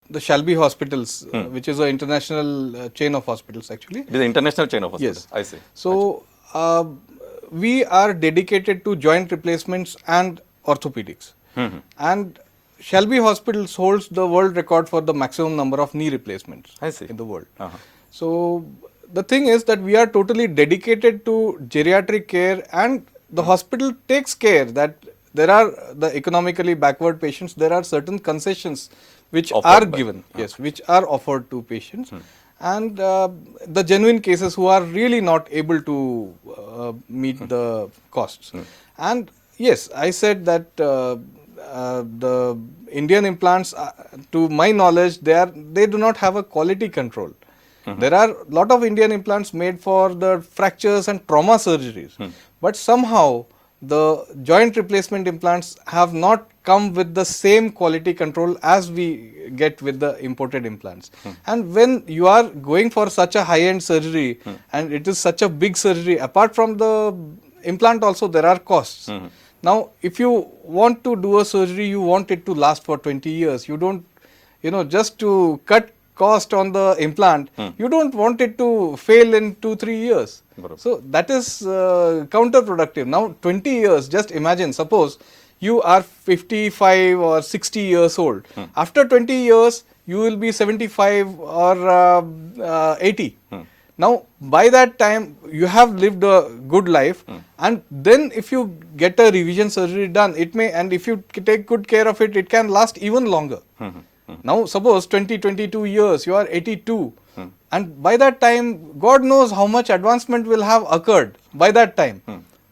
the Shalby Hospitals, which is an international chain of hospitals actually. It is an international chain of hospitals. Yes. I see. So we are dedicated to joint replacements and orthopedics. And Shalby Hospitals holds the world record for the maximum number of knee replacements I see. in the world. Uh-huh. So the thing is that we are totally dedicated to geriatric care, and the hospital takes care that there are the economically backward patients, there are certain concessions which Offered are by- given, yes, which are offered to patients. And the genuine cases who are really not able to meet the costs. And yes, I said that the Indian implants, to my knowledge, they do not have a quality control. There are a lot of Indian implants made for the fractures and trauma surgeries, but somehow the joint replacement implants have not come with the same quality control as we get with the imported implants. And when you are going for such a high end surgery and it is such a big surgery, apart from the implant also there are costs. Now if you want to do a surgery, you want it to last for 20 years. You don't, just to cut cost on the implant, you don't want it to fail in 2-3 years. So that is counterproductive. Now 20 years, just imagine, suppose you are 55 or 60 years old. After 20 years, you will be 75 or 80. Now by that time you have lived a good life, and then if you get a revision surgery done, it may, and if you take good care of it, it can last even longer. Now suppose 22 years, you are 82, and by that time God knows how much advancement will have occurred by that time.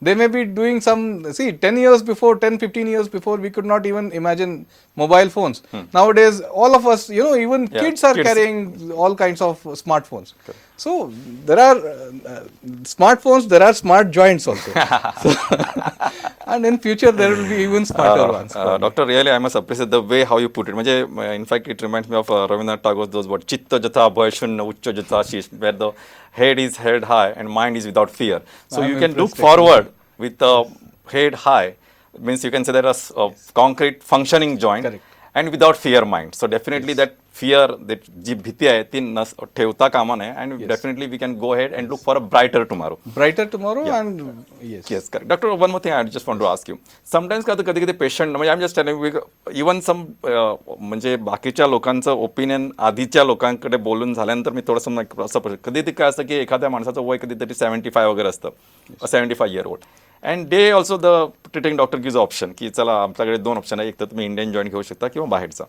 They may be doing 10 years before, 10-15 years before, we could not even imagine mobile phones. Nowadays all of us, even kids are carrying all kinds of smartphones. So there are smartphones, there are smart joints also. And in future there will be even smarter ones. Doctor, really I must appreciate the way how you put it. In fact, it reminds me of Rabindranath Tagore's those words, Chitta jatha bhaya shunna uchcha jatha shish, where the head is held high and mind is without fear. So you can look forward with the head high, means you can say there is a concrete functioning joint. Correct. And without fear mind. So definitely that fear, that जी भीती आहे ती ठेवता कामा नये, and definitely we can go ahead and look for a brighter tomorrow. Brighter tomorrow, and Yes, correct. Doctor, one more thing I just want to ask you. Sometimes कधी patient, म्हणजे I'm just telling you, even some म्हणजे बाकीच्या लोकांचं opinion आधीच्या लोकांकडे बोलून झाल्यानंतर मी थोडंसं असं कधी काय असतं की एखाद्या माणसाचं वय कधीतरी 75 वगैरे असतं, 75 year old. And day also the treating doctor gives option की चला आमच्याकडे 2 ऑप्शन आहे, एक तर तुम्ही इंडियन जॉईंट घेऊ शकता किंवा बाहेरचा.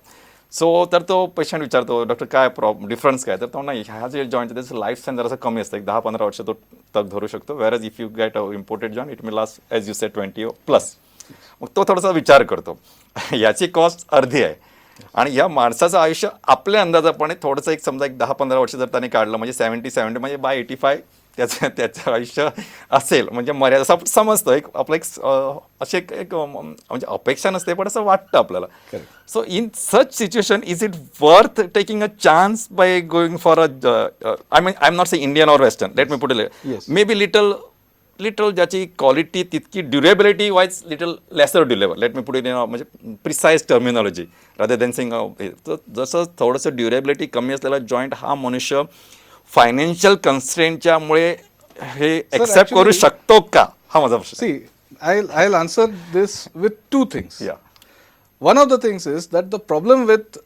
सो तर तो पेशंट विचारतो, डॉक्टर काय डिफरन्स काय, तर तो नाही, ह्या जे जॉईंट त्याचं लाईफ स्पॅन जरासं कमी असतं, एक 10-15 वर्ष तो तग धरू शकतो, where if you get a imported joint it may last as you say 20+. मग तो थोडासा विचार करतो, याची कॉस्ट अर्धी आहे आणि या माणसाचं आयुष्य आपल्या अंदाजाप्रमाणे थोडंसं एक समजा एक 10-15 वर्ष जर त्याने काढलं, म्हणजे 70 म्हणजे बाय 85 त्याचं आयुष्य असेल, म्हणजे मर्यादा असं आपण समजतो, एक आपलं एक असे एक म्हणजे अपेक्षा नसते पण असं वाटतं आपल्याला. So in such situation is it worth taking a chance by going for a I am not say Indian or western, let me put it may be little ज्याची क्वालिटी तितकी durability wise little lesser durable, let me put it म्हणजे precise terminology rather than sing. जसं थोडंसं durability कमी असलेला joint हा मनुष्य financial कन्स्ट्रेंटच्यामुळे हे accept करू शकतो का, हा माझा प्रश्न. See, I'll answer this with 2 things. Yeah. One of the things is that the problem with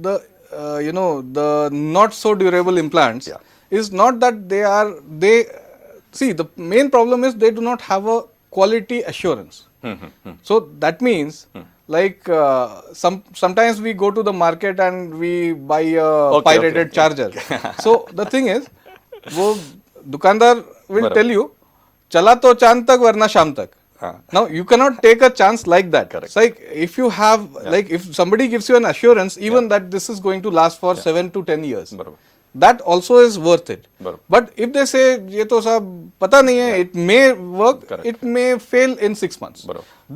the the not so durable implants is not that the main problem is they do not have a quality assurance. So that means like sometimes we go to the market and we buy a pirated charger. So the thing is, वो दुकानदार will tell you, चला तो चांद तक वरना शाम तक. Now you cannot take a chance like that. Correct. It's like if you have like if somebody gives you an assurance even that this is going to last for 7 to 10 years. बरोबर. That also is worth it. But if they say ये तो सब पता नहीं है, it may work, it may fail in 6 months.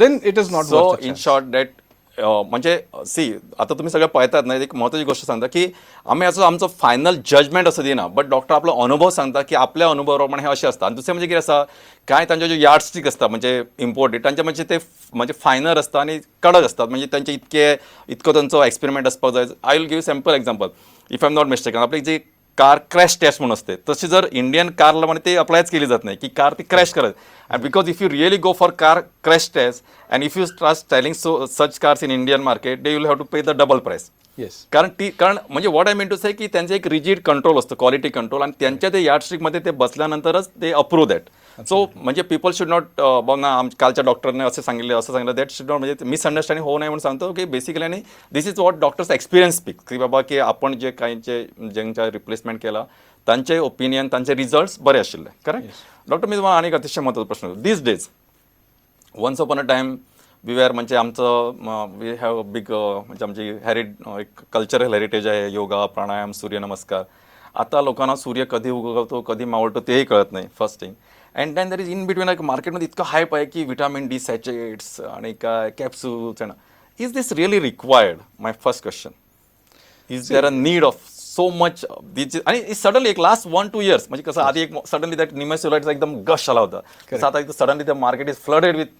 Then it is not worth it. So in short, that म्हणजे सी आता तुम्ही सगळं पळयतात ना, एक महत्त्वाची गोष्ट सांगता की आम्ही असं आमचं फायनल जजमेंट असं दिना, बट डॉक्टर आपलो अनुभव सांगता की आपल्या अनुभवाप्रमाणे हे असे असतात. आणि दुसरें म्हणजे कितें आसा, कांय तांचे जे यार्ड स्टिक असता म्हणजे इम्पोर्टेड तांचे म्हणजे ते म्हणजे फायनर असता आणि कडक असतात, म्हणजे त्यांचे इतको त्यांचो एक्सपेरिमेंट असपाक जाय. I will give sample example. If I am not mistaken, आपली जी कार क्रॅश टेस्ट म्हणून असते, तशी जर इंडियन कारला म्हणजे ते अप्लायच केली जात नाही की कार ती क्रॅश करत. And because if you really go for car crash test and if you start selling such cars in Indian market, they will have to pay the double price. Yes. कारण म्हणजे what I mean to से की त्यांचे एक rigid control असतं, quality control, आणि त्यांच्या ते यार्ड स्ट्रिकमध्ये ते बसल्यानंतरच ते अप्रूव्ह दॅट. सो म्हणजे पीपल शुड नॉट बघ ना कालच्या डॉक्टरने असं सांगितलं दॅट शुड नॉट, म्हणजे मिसअंडरस्टँडिंग होऊ नये म्हणून सांगतो की बेसिकली. आणि this is what doctors experience speak की बाबा की आपण जे काहींचे ज्यांच्या रिप्लेसमेंट केला तांचे ओपिनियन तांचे रिझल्ट्स बरे आशिल्ले. करेक्ट. डॉक्टर, मी तुम्हाला आणि अतिशय महत्त्वाचा प्रश्न. These days once upon a time we were, म्हणजे आमचं वी हॅव अ बिग म्हणजे आमची एक कल्चरल हेरिटेज आहे, योगा, प्राणायाम, सूर्यनमस्कार. आता लोकांना सूर्य कधी उगवतो कधी मावळतो तेही कळत नाही, first thing. And then there is in between मार्केटमध्ये इतकं हायप आहे की विटामिन डी सॅचेट्स आणि काय capsules. Is this really required? My first question. Is there a need of so much this? आणि सडनली एक लास्ट 1-2 years म्हणजे कसं, आधी एक सडनली दॅट निमेसोलाइटचा एकदम गश आला होता, तसं आता suddenly the market is flooded with.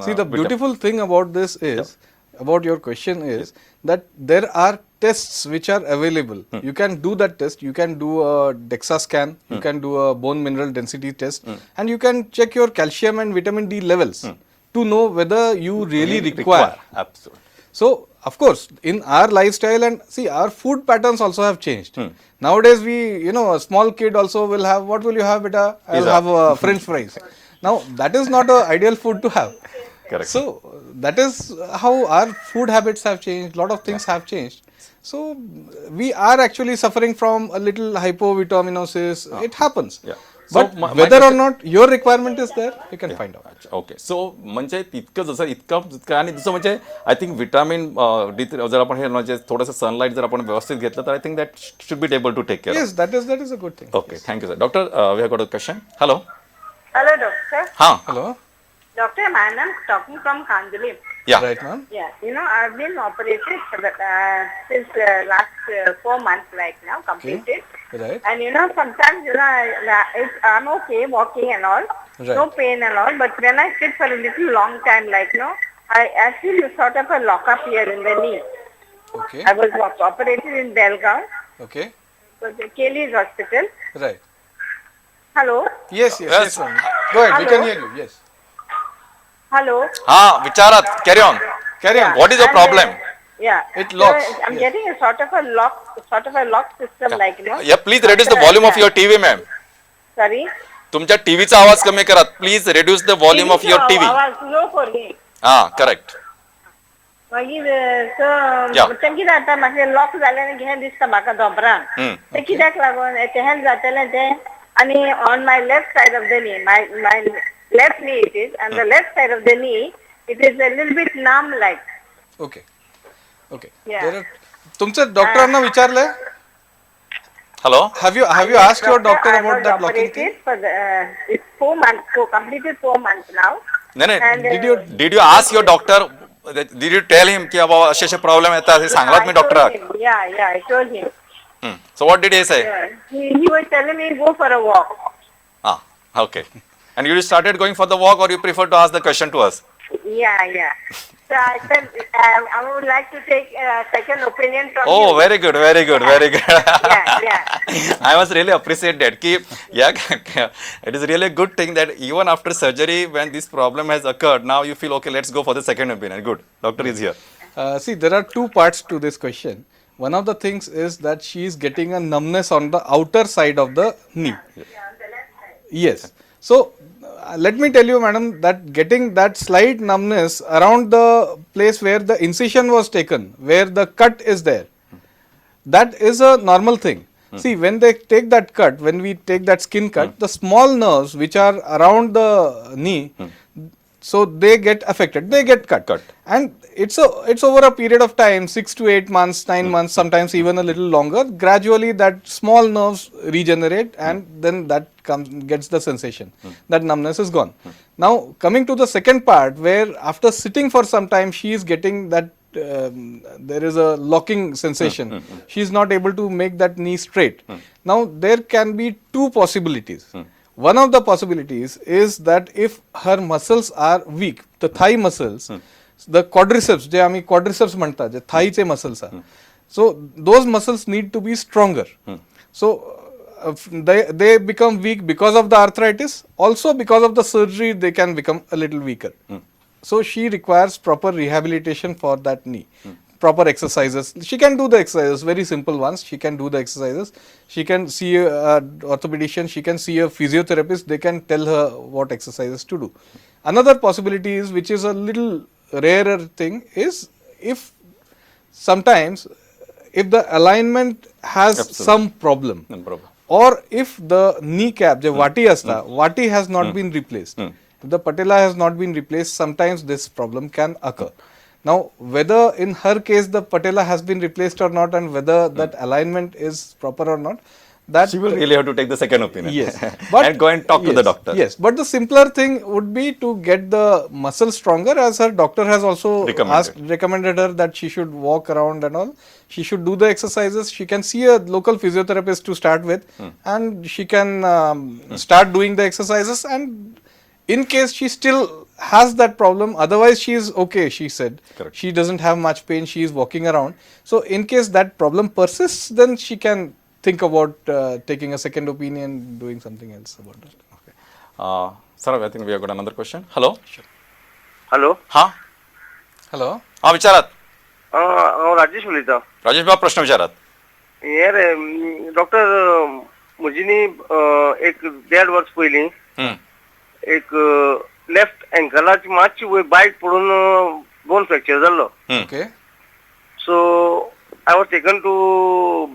See, the beautiful thing about this is, about your question is that there are tests which are available. You can do that test. You can do a DEXA scan. You can do a bone mineral density test, and you can check your calcium and vitamin D levels to know whether you really require. Absolutely. So, of course, in our lifestyle, and see, our food patterns also have changed. Nowadays, a small kid also will have, what will you have, beta? I'll have French fries. Now, that is not an ideal food to have. Correct. So, that is how our food habits have changed. A lot of things have changed. So, we are actually suffering from a little hypovitaminosis. It happens. Yeah. But So, my whether or not your requirement is there, you can find out. Okay. So म्हणजे इतकं आणि दुसरं म्हणजे I think vitamin D जर आपण हे म्हणजे थोडंसं sunlight जर आपण व्यवस्थित घेतलं तर I think that should be able to take care. Yes, that is a good thing. Okay, thank you sir. Doctor, we have got a question. Hello. Hello, doctor. हां. Hello. Doctor, I'm talking from Kanjali. या. Right, ma'am. Yeah, I've been operated for since last 4 months right now, completed. Right. And sometimes I'm okay walking and all, Right. no pain and all. But when I sit for a little long time, I feel sort of a lock up here in the knee. Okay. I was operated in Belgaum, Okay. so the Kelly's hospital. Right. Hello, Yes, Yes. ma'am. Go ahead. We Hello. can hear you. Yes. hello. हां, विचारात. Carry on. Carry on. What is your And, problem? Yeah. It locks, I'm yes. getting a sort of a lock system, या, please reduce the volume of your TV ma'am. Sorry. तुमच्या टीव्हीचा आवाज कमी करा please. Reduce the volume of your TV. आवाज लो करली. हां, correct. मागीर Yeah. तें कितें जाता, म्हाका लॉक जालें घे दिसता म्हाका धोबरान. तें कित्याक लागून तें जातलें तें. आनी on my left side of the knee, my left knee it is, and the left side of the knee it is a little bit numb like. Okay. Okay. Yeah. There are, तुमचे डॉक्टरांना विचारले? Hello. Have you asked your doctor I about was that locking thing? operated for the it's 4 months, so completed 4 months now. नाही And, नाही, did you ask your doctor, did you tell him की बाबा असे problem येतात हे सांगलात मी I told डॉक्टराक? him, yeah, I told him. So what did he say? He was telling me go for a walk. हां, okay. And you started going for the walk, or you prefer to ask the question to us? Yeah. So I said I would like to take second opinion from Oh, you. very good. Yeah. I must really appreciate that. It is really a good thing that even after surgery, when this problem has occurred, now you feel okay. Let's go for the second opinion. Good. Doctor is here. See, there are two parts to this question. One of the things is that she is getting a numbness on the outer side of the knee. Yes. So, let me tell you, madam, that getting that slight numbness around the place where the incision was taken, where the cut is there, that is a normal thing. See, when they take that cut, when we take that skin cut, the small nerves which are around the knee So they get affected, they get cut. And it's over a period of time, 6 to 8 months, 9 months, sometimes even a little longer. Gradually that small nerves regenerate and then that gets the sensation. That numbness is gone. Now coming to the second part, where after sitting for some time she is getting that there is a locking sensation. She is not able to make that knee straight. Now there can be two possibilities. One of the possibilities is that if her muscles are weak, the thigh muscles, the quadriceps, जे आम्ही quadriceps म्हणतात, जे thigh चे muscles are, so those muscles need to be stronger. So they become weak because of the arthritis. Also because of the surgery, they can become a little weaker. So she requires proper rehabilitation for that knee. Proper exercises. She can do the exercises, very simple ones. She can do the exercises. She can see a orthopedician. She can see a physiotherapist. They can tell her what exercises to do. Another possibility is, which is a little rarer thing, is if sometimes if the alignment has some problem, or if the kneecap, the vati has not been replaced. If the patella has not been replaced, sometimes this problem can occur. Now, whether in her case the patella has been replaced or not, and whether that alignment is proper or not, that she will really have to take the second opinion. Yes, and go and talk to the doctor. Yes, but the simpler thing would be to get the muscle stronger, as her doctor has also recommended her that she should walk around and all. She should do the exercises. She can see a local physiotherapist to start with, and she can start doing the exercises. And in case she still has that problem, otherwise she is okay, she said. Correct. She doesn't have much pain, she is walking around. So in case that problem persists, then she can think about taking a second opinion, doing something else about it. Okay. Sir, I think we have got another question. Hello? Sure. Hello हाँ Hello? हाँ विचारात राजेश उलयता राजेश बाब प्रश्न विचारात हे रे doctor म्हजी न्ही एक 1.5 वर्स पयलीं एक लेफ्ट एंकलाची मातशी वयर बायक पडून बोन फ्रॅक्चर जाल्लो. Okay. So I was taken to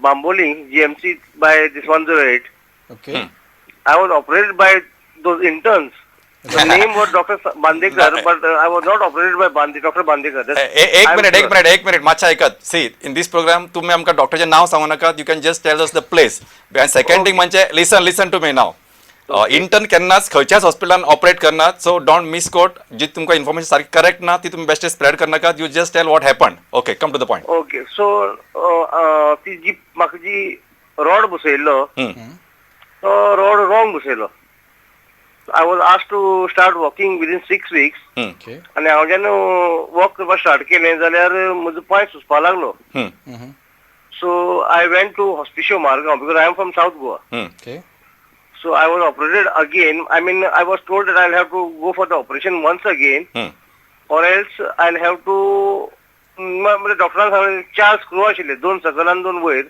Bamboli GMC by this 108. Okay. I was operated by those interns. The name was Dr. Bandekar, but I was not operated by Dr. Bandekar. एक minute मातशें ऐकत. सी in this programme तुम्ही आमकां डॉक्टरचें नाव सांगू नाकात. You can just tell us the place. And second thing म्हणजे listen to me नाव. इंटर्न केन्नाच खंयच्याच हॉस्पिटलान ऑपरेट करनात. So don't misquote. जी तुमकां इन्फॉर्मेशन सारकी करेक्ट ना ती तुम्ही बेश्टे स्प्रेड करनाकात. You just tell what happen. Okay, come to the point. Okay, so ती जी म्हाका जी रॉड बसयल्लो तो रॉड रॉंग बसयलो. I was asked to start walking within 6 weeks. Okay. आणि हांव जेन्ना वॉक करपाक स्टार्ट केलें जाल्यार म्हजो पांय सुजपाक लागलो. सो I went to Hospicio Margao because I am from South Goa. Okay. So I was operated again. I mean, I was told that I'll have to go for the operation once again, or else I'll have to. म्हणजे डॉक्टरान सांगलें 4 screw आशिल्ले, 2 सकयल आनी 2 वयर.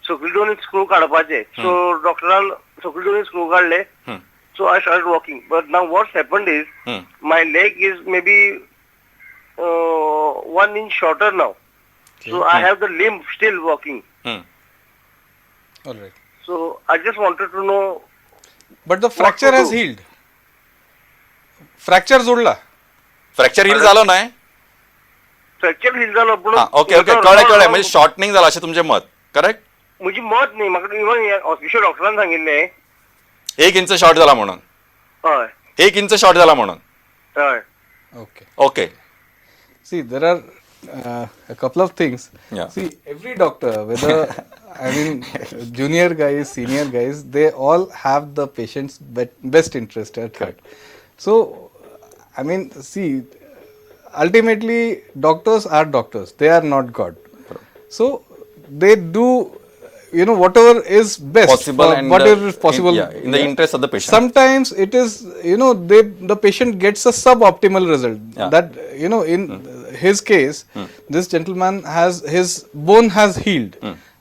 सकयल 2 screw काडपाचे. सो डॉक्टरान सकयल 2 screw काडले. So I started walking. But now what's happened is my leg is maybe 1 inch shorter now. Okay. So I have the limb still walking. All right. So I just wanted to know. But the fracture has healed. Fracture जोडला. Fracture हिल झालो नाही. Fracture हिल झालो पण okay कळ्ळें म्हणजे shortening जालां अशें तुमचें मत. करेक्ट? म्हजी मत न्ही, म्हाका इवन ऑफिशियल डॉक्टरान सांगिल्लें 1 इंच शॉर्ट जाला म्हणून. हय 1 इंच शॉर्ट जाला म्हणून. हय. Okay. Okay. See, there are a couple of things. Yeah. See, every doctor, whether I mean junior guys, senior guys, they all have the patient's best interest at heart. So, I mean, see, ultimately doctors are doctors. They are not God. So, they do, you know, whatever is best Possible and whatever is possible in the interest of the patient. Sometimes it is, you know, the patient gets a suboptimal result. Yeah. That, you know, in his case, this gentleman has, his bone has healed.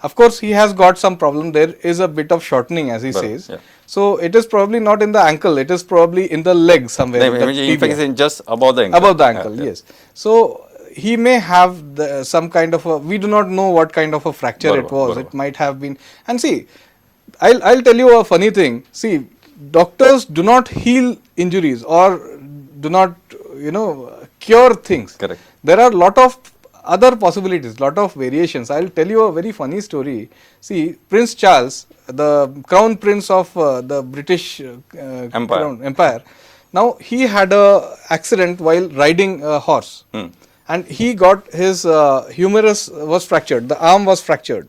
Of course, he has got some problem. There is a bit of shortening, as he says. Yeah. So it is probably not in the ankle. It is probably in the leg somewhere. In fact, it's just above the ankle. Above the ankle, yes. So he may have some kind of a, we do not know what kind of a fracture it was. It might have been. And see, I'll tell you a funny thing. See, doctors do not heal injuries, or do not cure things. Correct. There are lot of other possibilities, lot of variations. I'll tell you a very funny story. See, Prince Charles, the crown prince of the British Empire. Now he had a accident while riding a horse, and he got his humerus was fractured. The arm was fractured.